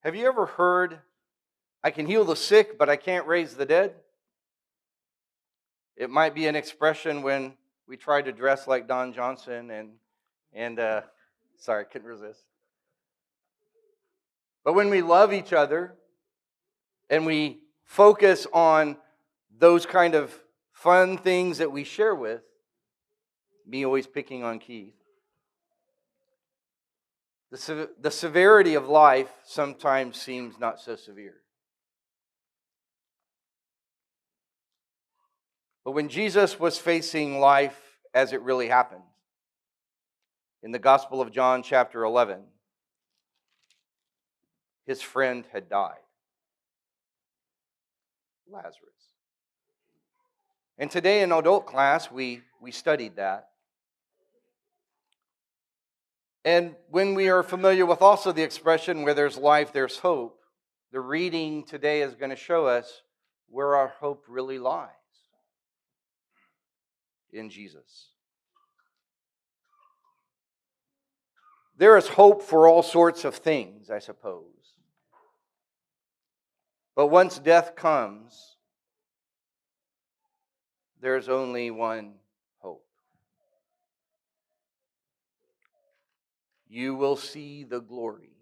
Have you ever heard, I can heal the sick, but I can't raise the dead? It might be an expression when we try to dress like Don Johnson and sorry, couldn't resist. But when we love each other and we focus on those kind of fun things that we share with, me always picking on Keith, the severity of life sometimes seems not so severe. But when Jesus was facing life as it really happened, in the Gospel of John chapter 11, his friend had died, Lazarus. And today in adult class, we studied that. And when we are familiar with also the expression, where there's life, there's hope, the reading today is going to show us where our hope really lies. In Jesus. There is hope for all sorts of things, I suppose. But once death comes, there's only one hope. You will see the glory,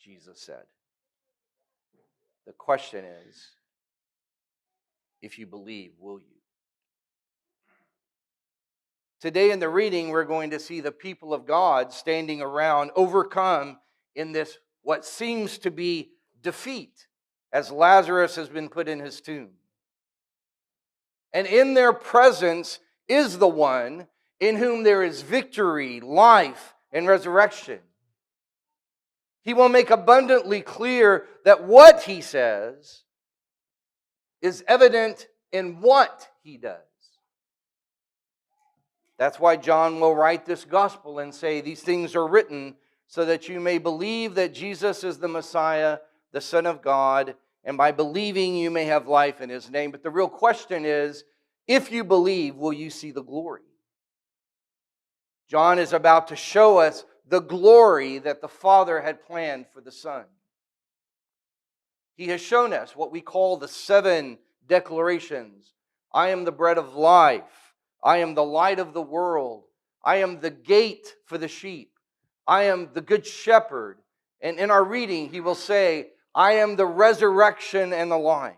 Jesus said. The question is, if you believe, will you? Today in the reading, we're going to see the people of God standing around, overcome in this, what seems to be defeat, as Lazarus has been put in his tomb. And in their presence is the one in whom there is victory, life, and resurrection. He will make abundantly clear that what he says is evident in what he does. That's why John will write this gospel and say, these things are written so that you may believe that Jesus is the Messiah, the Son of God, and by believing you may have life in his name. But the real question is, if you believe, will you see the glory? John is about to show us the glory that the Father had planned for the Son. He has shown us what we call the 7 declarations. I am the bread of life. I am the light of the world. I am the gate for the sheep. I am the good shepherd. And in our reading, he will say, I am the resurrection and the life.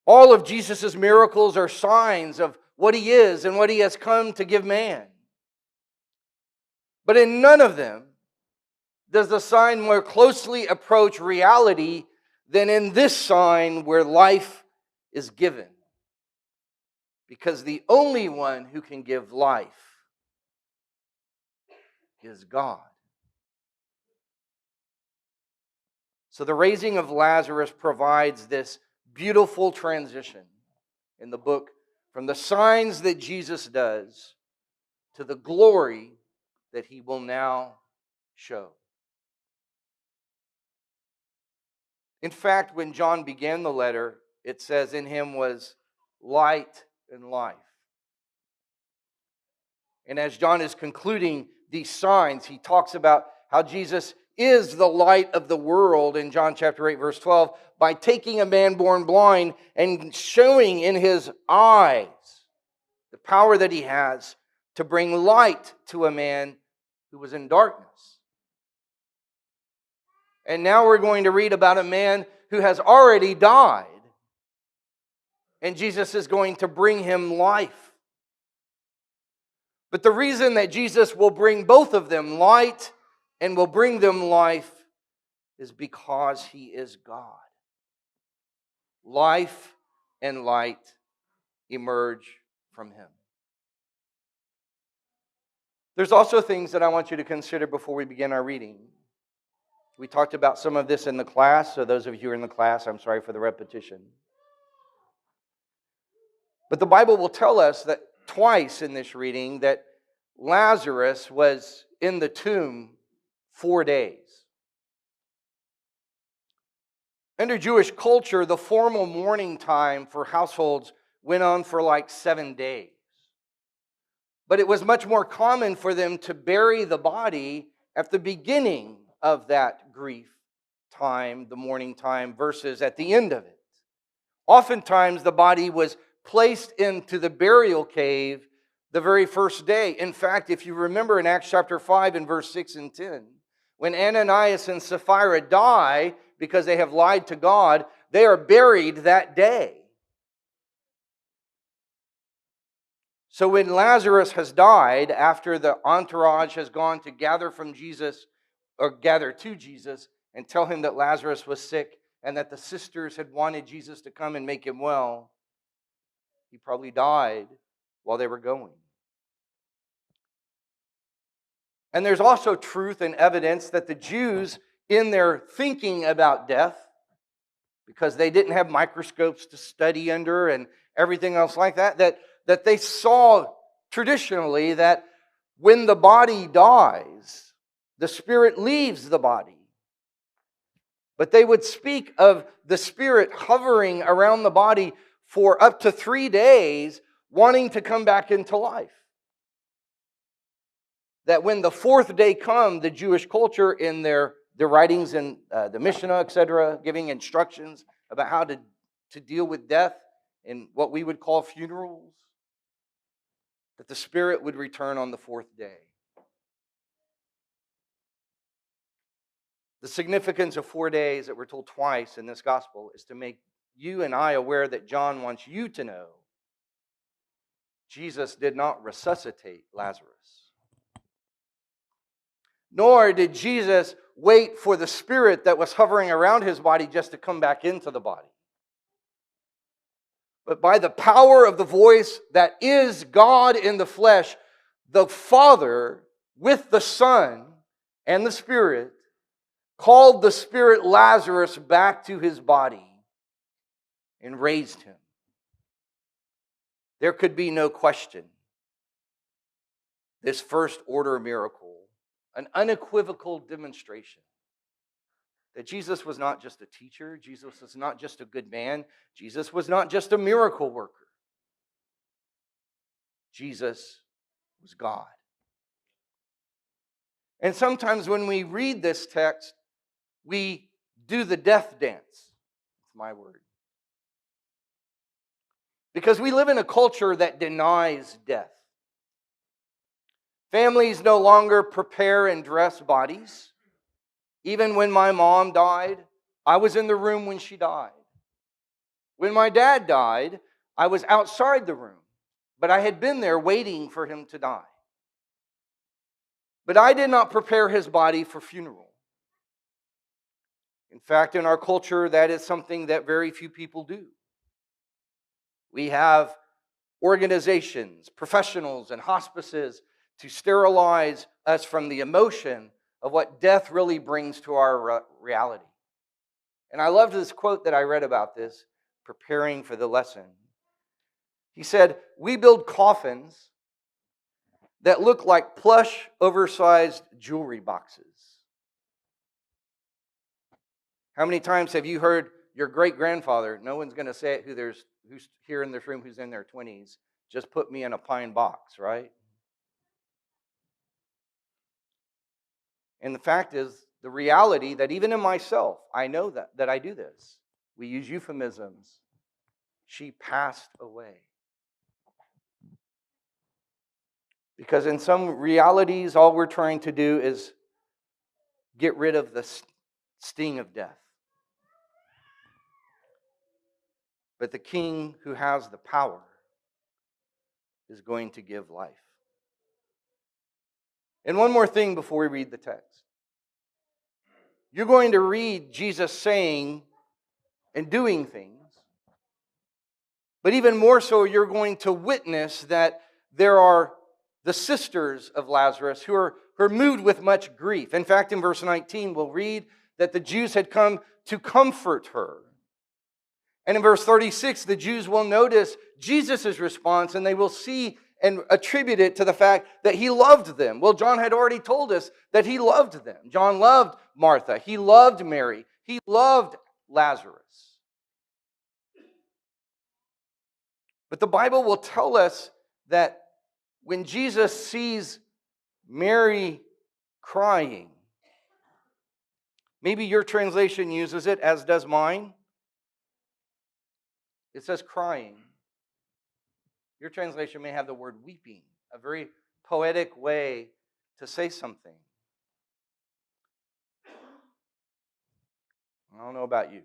All of Jesus' miracles are signs of what he is and what he has come to give man. But in none of them does the sign more closely approach reality than in this sign where life is given. Because the only one who can give life is God. So the raising of Lazarus provides this beautiful transition in the book from the signs that Jesus does to the glory that he will now show. In fact, when John began the letter, it says in him was light and life. And as John is concluding these signs, he talks about how Jesus is the light of the world in John chapter 8, verse 12, by taking a man born blind and showing in his eyes the power that he has to bring light to a man who was in darkness. And now we're going to read about a man who has already died. And Jesus is going to bring him life. But the reason that Jesus will bring both of them light and will bring them life is because he is God. Life and light emerge from him. There's also things that I want you to consider before we begin our reading. We talked about some of this in the class, so those of you who are in the class, I'm sorry for the repetition. But the Bible will tell us that twice in this reading that Lazarus was in the tomb 4 days. Under Jewish culture, the formal mourning time for households went on for like 7 days. But it was much more common for them to bury the body at the beginning of that grief time, the mourning time, versus at the end of it. Oftentimes, the body was placed into the burial cave the very first day. In fact, if you remember in Acts chapter 5 and verse 6 and 10, when Ananias and Sapphira die because they have lied to God, they are buried that day. So when Lazarus has died, after the entourage has gone to gather from Jesus, or gather to Jesus, and tell him that Lazarus was sick and that the sisters had wanted Jesus to come and make him well, he probably died while they were going. And there's also truth and evidence that the Jews, in their thinking about death, because they didn't have microscopes to study under and everything else like that, that they saw traditionally that when the body dies, the spirit leaves the body. But they would speak of the spirit hovering around the body for up to 3 days, wanting to come back into life. That when the fourth day come, the Jewish culture in their writings in the Mishnah, etc., giving instructions about how to deal with death in what we would call funerals, that the spirit would return on the fourth day. The significance of 4 days that we're told twice in this gospel is to make you and I aware that John wants you to know Jesus did not resuscitate Lazarus. Nor did Jesus wait for the spirit that was hovering around his body just to come back into the body. But by the power of the voice that is God in the flesh, the Father with the Son and the Spirit called the spirit Lazarus back to his body and raised him. There could be no question. This first order miracle, an unequivocal demonstration that Jesus was not just a teacher, Jesus was not just a good man, Jesus was not just a miracle worker. Jesus was God. And sometimes when we read this text, we do the death dance. It's my word. Because we live in a culture that denies death. Families no longer prepare and dress bodies. Even when my mom died, I was in the room when she died. When my dad died, I was outside the room, but I had been there waiting for him to die. But I did not prepare his body for funeral. In fact, in our culture, that is something that very few people do. We have organizations, professionals, and hospices to sterilize us from the emotion of what death really brings to our reality. And I loved this quote that I read about this, preparing for the lesson. He said, "We build coffins that look like plush, oversized jewelry boxes." How many times have you heard your great-grandfather, no one's going to say it who's here in this room who's in their 20s, just put me in a pine box, right? And the fact is, the reality that even in myself, I know that I do this. We use euphemisms. She passed away. Because in some realities, all we're trying to do is get rid of the sting of death. But the King who has the power is going to give life. And one more thing before we read the text. You're going to read Jesus saying and doing things, but even more so, you're going to witness that there are the sisters of Lazarus who are moved with much grief. In fact, in verse 19, we'll read that the Jews had come to comfort her. And in verse 36, the Jews will notice Jesus' response, and they will see and attribute it to the fact that he loved them. Well, John had already told us that he loved them. John loved Martha. He loved Mary. He loved Lazarus. But the Bible will tell us that when Jesus sees Mary crying, Maybe your translation uses it, as does mine. It says crying. Your translation may have the word weeping, a very poetic way to say something. I don't know about you.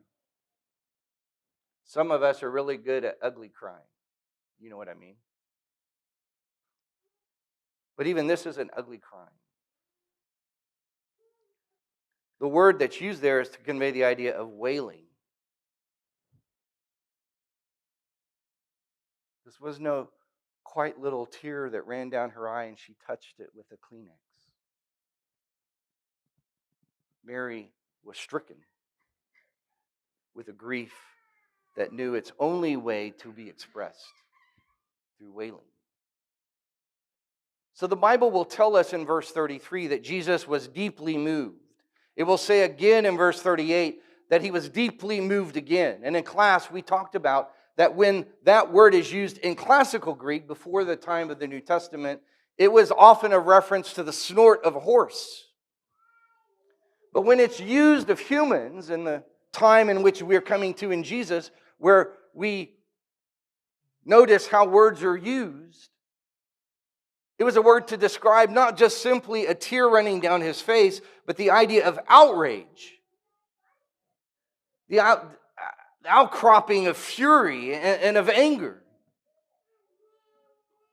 Some of us are really good at ugly crying. You know what I mean? But even this isn't ugly crying. The word that's used there is to convey the idea of wailing. This was no quiet little tear that ran down her eye and she touched it with a Kleenex. Mary was stricken with a grief that knew its only way to be expressed through wailing. So the Bible will tell us in verse 33 that Jesus was deeply moved. It will say again in verse 38 that he was deeply moved again. And in class we talked about that when that word is used in classical Greek before the time of the New Testament, it was often a reference to the snort of a horse. But when it's used of humans in the time in which we're coming to in Jesus, where we notice how words are used, it was a word to describe not just simply a tear running down his face, but the idea of outrage, the outcropping of fury and of anger.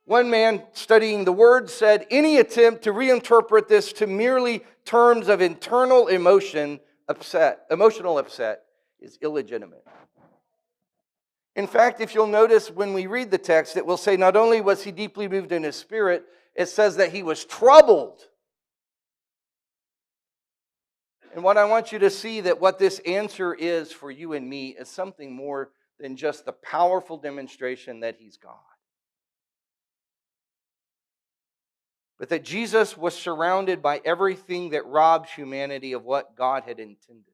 One man studying the word said, any attempt to reinterpret this to merely terms of internal emotional upset is illegitimate. In fact, if you'll notice when we read the text, it will say not only was he deeply moved in his spirit, it says that he was troubled. And what I want you to see that what this answer is for you and me is something more than just the powerful demonstration that he's God. But that Jesus was surrounded by everything that robs humanity of what God had intended.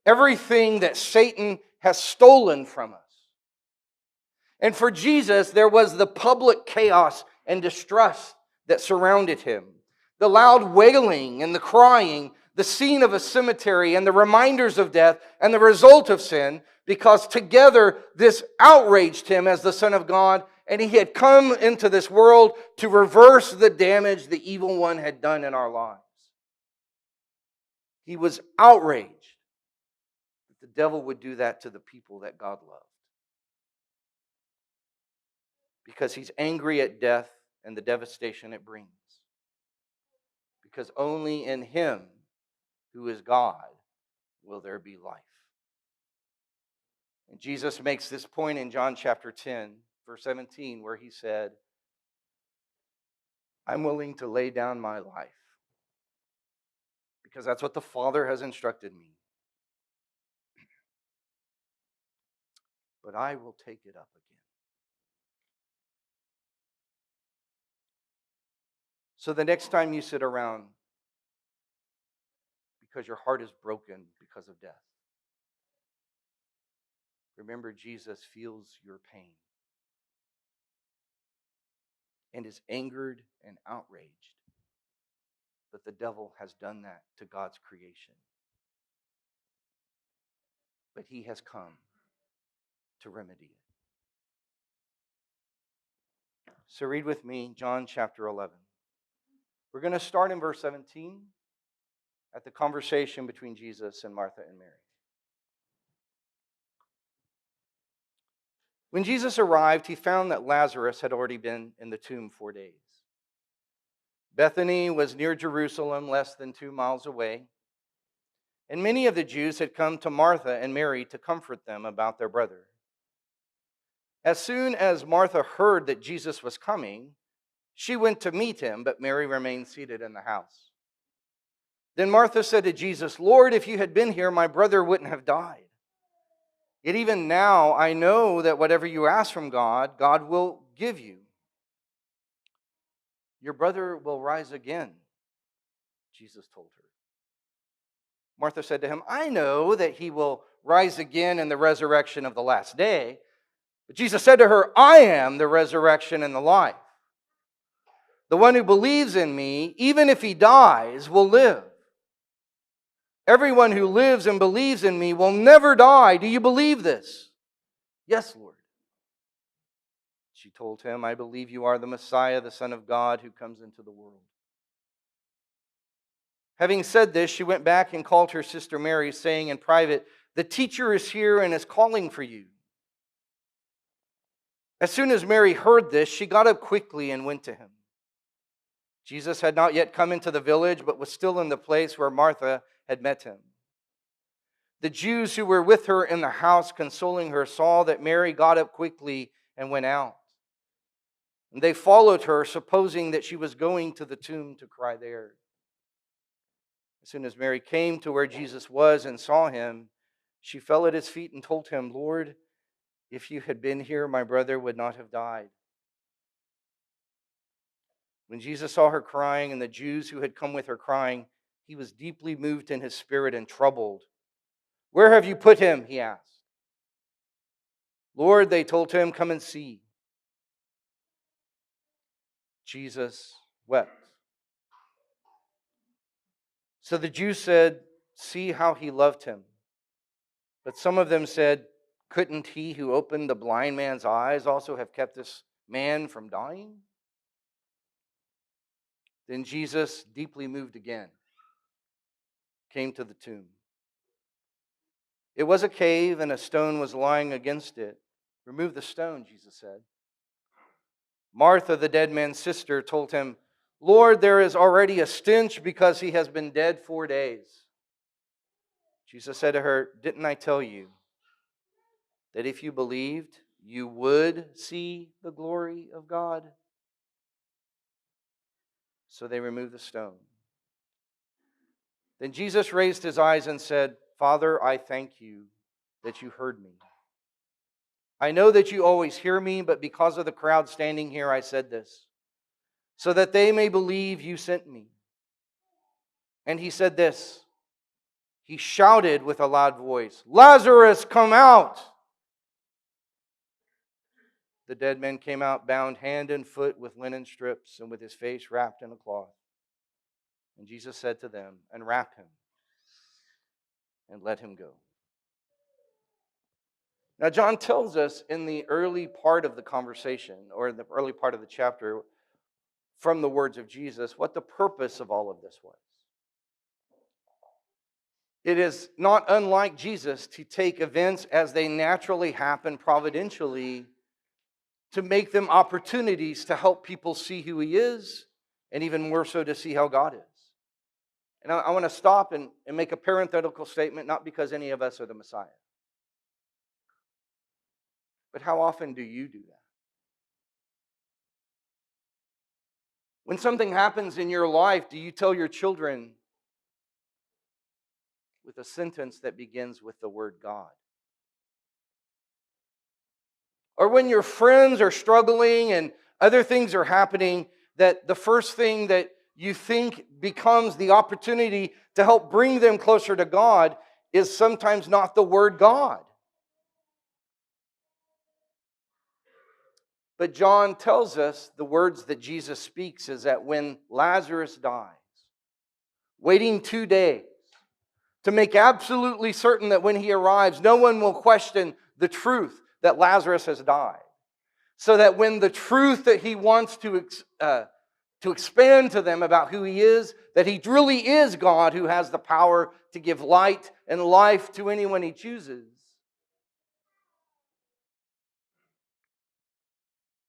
Everything that Satan has stolen from us. And for Jesus, there was the public chaos and distrust that surrounded him. The loud wailing and the crying, the scene of a cemetery and the reminders of death and the result of sin, because together this outraged him as the Son of God, and he had come into this world to reverse the damage the evil one had done in our lives. He was outraged that the devil would do that to the people that God loved. Because he's angry at death and the devastation it brings. Because only in him, who is God, will there be life. And Jesus makes this point in John chapter 10, verse 17, where he said, I'm willing to lay down my life. Because that's what the Father has instructed me. But I will take it up again. So the next time you sit around because your heart is broken because of death, remember Jesus feels your pain and is angered and outraged that the devil has done that to God's creation. But he has come to remedy it. So read with me John chapter 11. We're going to start in verse 17 at the conversation between Jesus and Martha and Mary. When Jesus arrived, he found that Lazarus had already been in the tomb 4 days. Bethany was near Jerusalem, less than 2 miles away, and many of the Jews had come to Martha and Mary to comfort them about their brother. As soon as Martha heard that Jesus was coming, she went to meet him, but Mary remained seated in the house. Then Martha said to Jesus, Lord, if you had been here, my brother wouldn't have died. Yet even now I know that whatever you ask from God, God will give you. Your brother will rise again, Jesus told her. Martha said to him, I know that he will rise again in the resurrection of the last day. But Jesus said to her, I am the resurrection and the life. The one who believes in me, even if he dies, will live. Everyone who lives and believes in me will never die. Do you believe this?" "Yes, Lord." She told him, "I believe you are the Messiah, the Son of God, who comes into the world." Having said this, she went back and called her sister Mary, saying in private, "The teacher is here and is calling for you." As soon as Mary heard this, she got up quickly and went to him. Jesus had not yet come into the village, but was still in the place where Martha had met him. The Jews who were with her in the house, consoling her, saw that Mary got up quickly and went out. And they followed her, supposing that she was going to the tomb to cry there. As soon as Mary came to where Jesus was and saw him, she fell at his feet and told him, "Lord, if you had been here, my brother would not have died." When Jesus saw her crying and the Jews who had come with her crying, he was deeply moved in his spirit and troubled. "Where have you put him?" he asked. "Lord," they told him, "come and see." Jesus wept. So the Jews said, "See how he loved him." But some of them said, "Couldn't he who opened the blind man's eyes also have kept this man from dying?" Then Jesus, deeply moved again, came to the tomb. It was a cave, and a stone was lying against it. "Remove the stone," Jesus said. Martha, the dead man's sister, told him, "Lord, there is already a stench because he has been dead 4 days." Jesus said to her, "Didn't I tell you that if you believed, you would see the glory of God?" So they removed the stone. Then Jesus raised his eyes and said, "Father, I thank you that you heard me. I know that you always hear me, but because of the crowd standing here, I said this, so that they may believe you sent me." And he said this. He shouted with a loud voice, "Lazarus, come out!" The dead man came out, bound hand and foot with linen strips, and with his face wrapped in a cloth. And Jesus said to them, "Unwrap him and let him go." Now, John tells us in the early part of the conversation, or in the early part of the chapter, from the words of Jesus, what the purpose of all of this was. It is not unlike Jesus to take events as they naturally happen providentially to make them opportunities to help people see who he is, and even more so to see how God is. And I want to stop and make a parenthetical statement, not because any of us are the Messiah. But how often do you do that? When something happens in your life, do you tell your children with a sentence that begins with the word God? Or when your friends are struggling and other things are happening, that the first thing that you think becomes the opportunity to help bring them closer to God is sometimes not the word God. But John tells us the words that Jesus speaks is that when Lazarus dies, waiting 2 days to make absolutely certain that when he arrives, no one will question the truth that Lazarus has died. So that when the truth that he wants to expand to them about who he is, that he really is God who has the power to give light and life to anyone he chooses.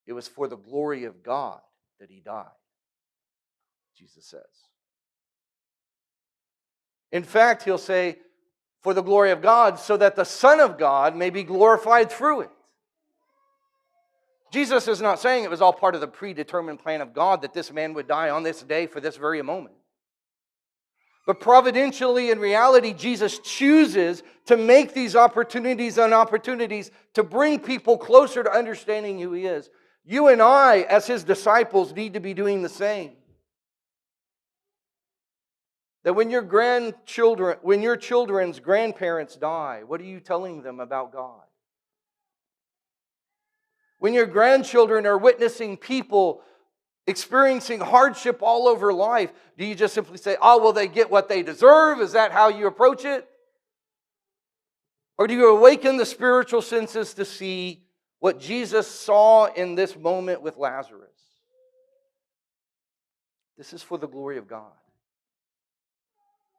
It was for the glory of God that he died, Jesus says. In fact, he'll say, for the glory of God, so that the Son of God may be glorified through it. Jesus is not saying it was all part of the predetermined plan of God that this man would die on this day for this very moment. But providentially, in reality, Jesus chooses to make these opportunities and opportunities to bring people closer to understanding who he is. You and I, as his disciples, need to be doing the same. That when your children's grandparents die, what are you telling them about God? When your grandchildren are witnessing people experiencing hardship all over life, do you just simply say, oh, well, they get what they deserve? Is that how you approach it? Or do you awaken the spiritual senses to see what Jesus saw in this moment with Lazarus? This is for the glory of God,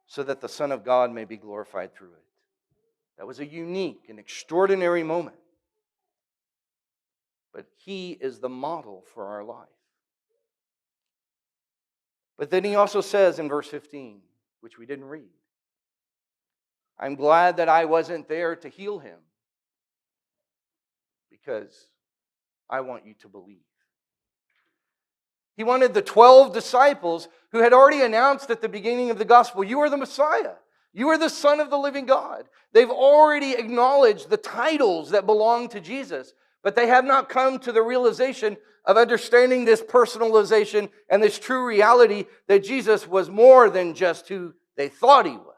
so that the Son of God may be glorified through it. That was a unique and extraordinary moment. But He is the model for our life. But then He also says in verse 15, which we didn't read, I'm glad that I wasn't there to heal him, because I want you to believe. He wanted the 12 disciples who had already announced at the beginning of the gospel, you are the Messiah. You are the Son of the living God. They've already acknowledged the titles that belong to Jesus, but they have not come to the realization of understanding this personalization and this true reality that Jesus was more than just who they thought He was.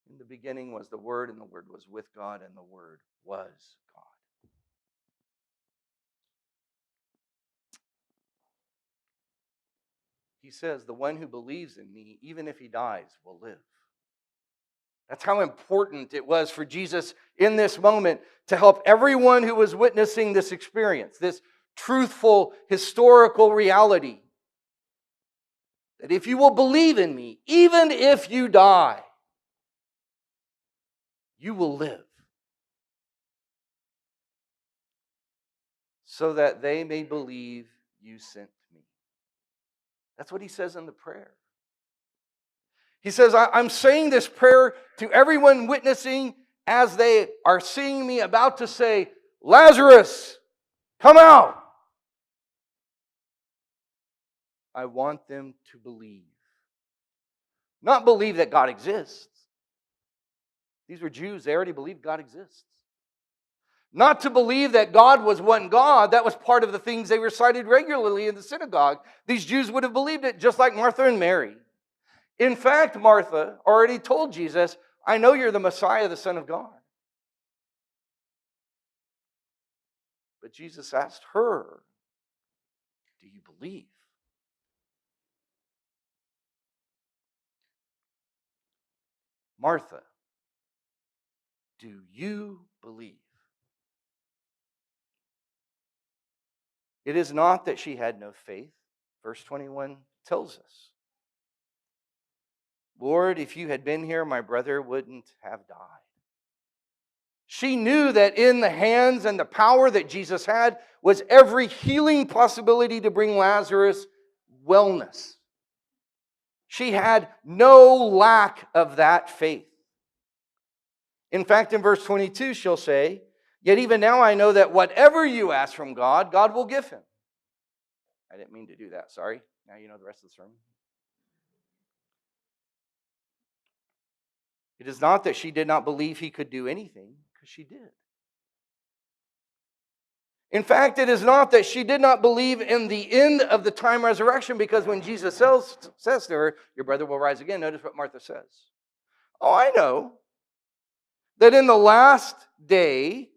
In the beginning was the Word, and the Word was with God, and the Word was God. He says, the one who believes in me, even if he dies, will live. That's how important it was for Jesus in this moment to help everyone who was witnessing this experience, this truthful, historical reality. That if you will believe in me, even if you die, you will live. So that they may believe you sent me. That's what He says in the prayer. He says, I'm saying this prayer to everyone witnessing as they are seeing me about to say, Lazarus, come out. I want them to believe. Not believe that God exists. These were Jews. They already believed God exists. Not to believe that God was one God. That was part of the things they recited regularly in the synagogue. These Jews would have believed it just like Martha and Mary. In fact, Martha already told Jesus, I know you're the Messiah, the Son of God. But Jesus asked her, do you believe? Martha, do you believe? It is not that she had no faith. Verse 21 tells us, Lord, if you had been here, my brother wouldn't have died. She knew that in the hands and the power that Jesus had was every healing possibility to bring Lazarus wellness. She had no lack of that faith. In fact, in verse 22, she'll say, yet even now I know that whatever you ask from God, God will give him. I didn't mean to do that, sorry. Now you know the rest of the sermon. It is not that she did not believe he could do anything, because she did. In fact, it is not that she did not believe in the end of the time resurrection, because when Jesus says to her, your brother will rise again, notice what Martha says. Oh, I know that in the last day,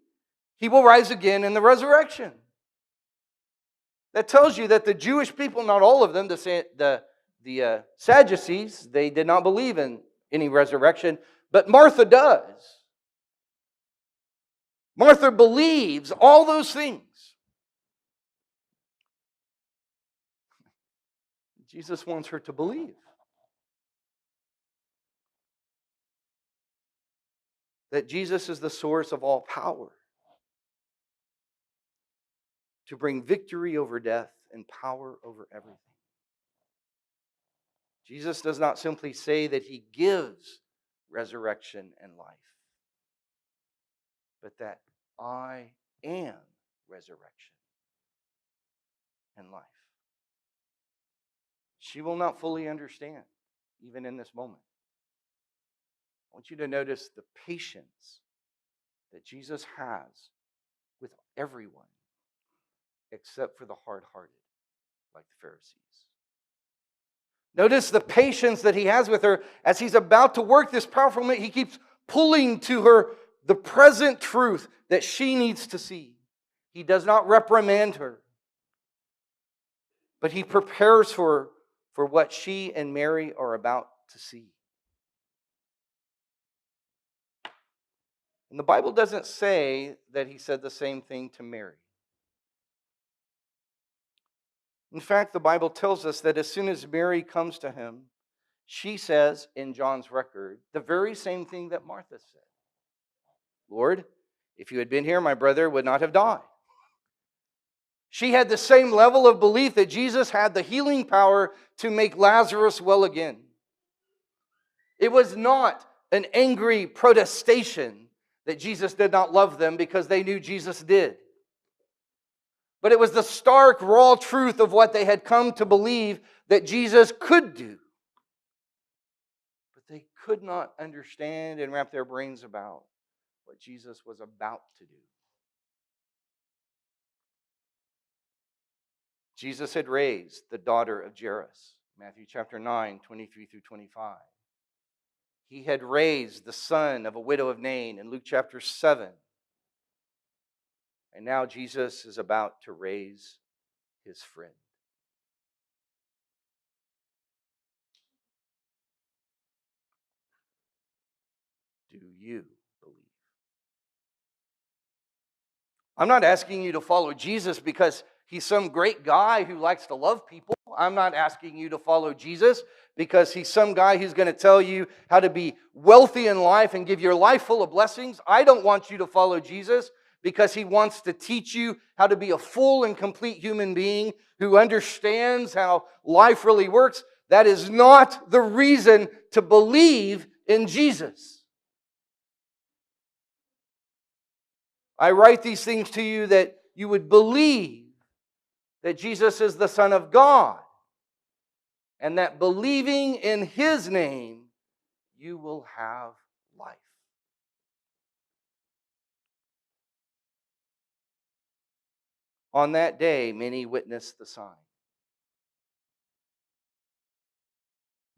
he will rise again in the resurrection. That tells you that the Jewish people, not all of them, the Sadducees, they did not believe in any resurrection, but Martha does. Martha believes all those things. Jesus wants her to believe that Jesus is the source of all power to bring victory over death and power over everything. Jesus does not simply say that he gives resurrection and life, but that I am resurrection and life. She will not fully understand, even in this moment. I want you to notice the patience that Jesus has with everyone except for the hard-hearted, like the Pharisees. Notice the patience that he has with her as he's about to work this powerful moment. He keeps pulling to her the present truth that she needs to see. He does not reprimand her. But he prepares for what she and Mary are about to see. And the Bible doesn't say that he said the same thing to Mary. In fact, the Bible tells us that as soon as Mary comes to him, she says in John's record the very same thing that Martha said. Lord, if you had been here, my brother would not have died. She had the same level of belief that Jesus had the healing power to make Lazarus well again. It was not an angry protestation that Jesus did not love them because they knew Jesus did. But it was the stark, raw truth of what they had come to believe that Jesus could do. But they could not understand and wrap their brains about what Jesus was about to do. Jesus had raised the daughter of Jairus, Matthew chapter 9, 23 through 25. He had raised the son of a widow of Nain in Luke chapter 7. And now Jesus is about to raise his friend. Do you believe? I'm not asking you to follow Jesus because he's some great guy who likes to love people. I'm not asking you to follow Jesus because he's some guy who's going to tell you how to be wealthy in life and give your life full of blessings. I don't want you to follow Jesus because he wants to teach you how to be a full and complete human being who understands how life really works. That is not the reason to believe in Jesus. I write these things to you that you would believe that Jesus is the Son of God, and that believing in his name, you will have life. On that day, many witnessed the sign.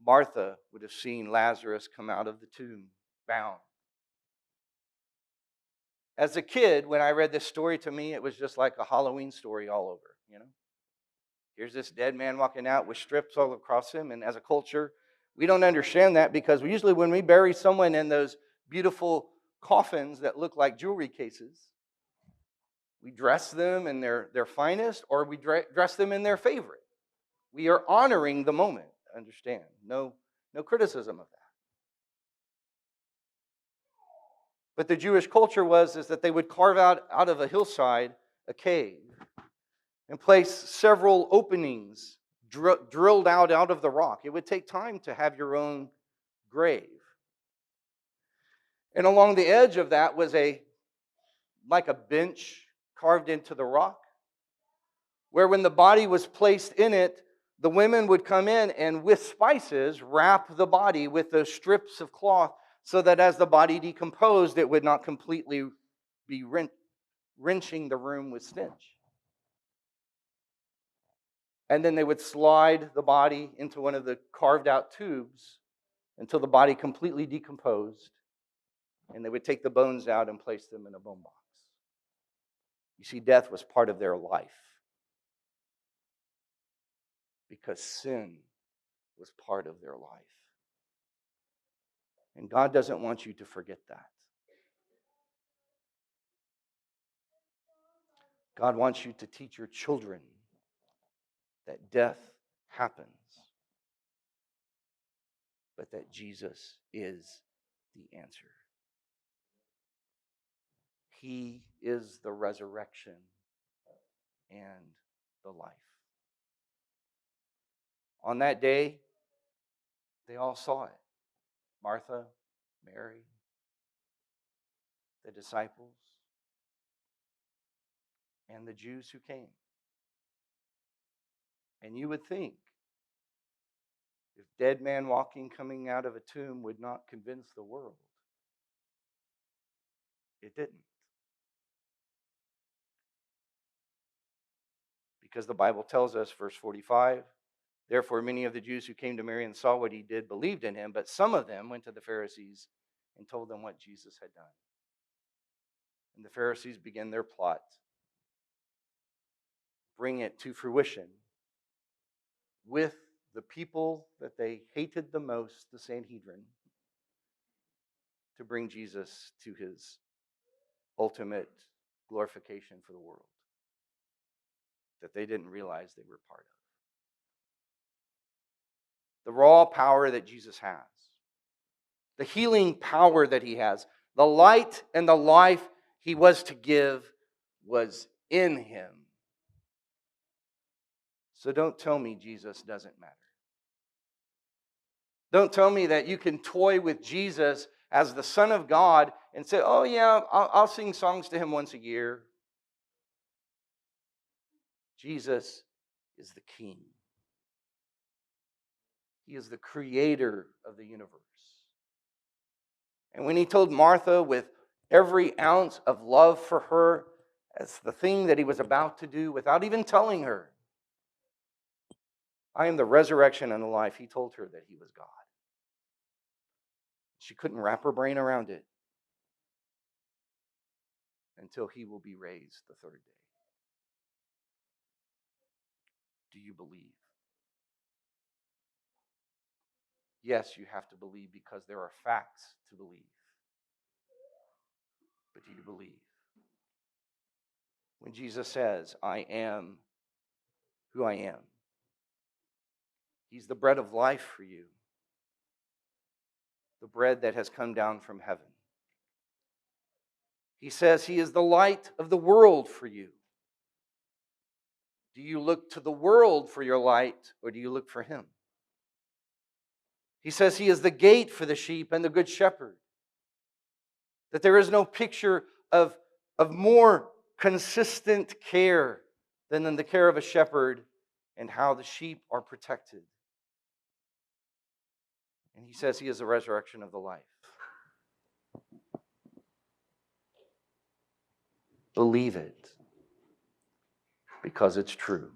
Martha would have seen Lazarus come out of the tomb, bound. As a kid, when I read this story, to me, it was just like a Halloween story all over, you know? Here's this dead man walking out with strips all across him, and as a culture, we don't understand that because usually when we bury someone in those beautiful coffins that look like jewelry cases, we dress them in their finest, or we dress them in their favorite. We are honoring the moment, understand. No criticism of that. But the Jewish culture is that they would carve out of a hillside a cave and place several openings drilled out of the rock. It would take time to have your own grave. And along the edge of that was like a bench carved into the rock, where when the body was placed in it, the women would come in and with spices wrap the body with those strips of cloth so that as the body decomposed, it would not completely be wrenching the room with stench. And then they would slide the body into one of the carved out tubes until the body completely decomposed. And they would take the bones out and place them in a bone box. You see, death was part of their life because sin was part of their life. And God doesn't want you to forget that. God wants you to teach your children that death happens, but that Jesus is the answer. He is the resurrection and the life. On that day, they all saw it. Martha, Mary, the disciples, and the Jews who came. And you would think, if dead man walking coming out of a tomb would not convince the world, it didn't. Because the Bible tells us, verse 45, therefore many of the Jews who came to Mary and saw what he did believed in him, but some of them went to the Pharisees and told them what Jesus had done. And the Pharisees began their plot, bring it to fruition with the people that they hated the most, the Sanhedrin, to bring Jesus to his ultimate glorification for the world that they didn't realize they were part of. The raw power that Jesus has, the healing power that he has, the light and the life he was to give was in him. So don't tell me Jesus doesn't matter. Don't tell me that you can toy with Jesus as the Son of God and say, oh yeah, I'll sing songs to him once a year. Jesus is the King. He is the creator of the universe. And when he told Martha with every ounce of love for her as the thing that he was about to do without even telling her, I am the resurrection and the life, he told her that he was God. She couldn't wrap her brain around it until he will be raised the third day. Do you believe? Yes, you have to believe because there are facts to believe. But do you believe? When Jesus says, I am who I am, he's the bread of life for you, the bread that has come down from heaven. He says he is the light of the world for you. Do you look to the world for your light, or do you look for him? He says he is the gate for the sheep and the good shepherd. That there is no picture of more consistent care than in the care of a shepherd and how the sheep are protected. And he says he is the resurrection of the life. Believe it, because it's true.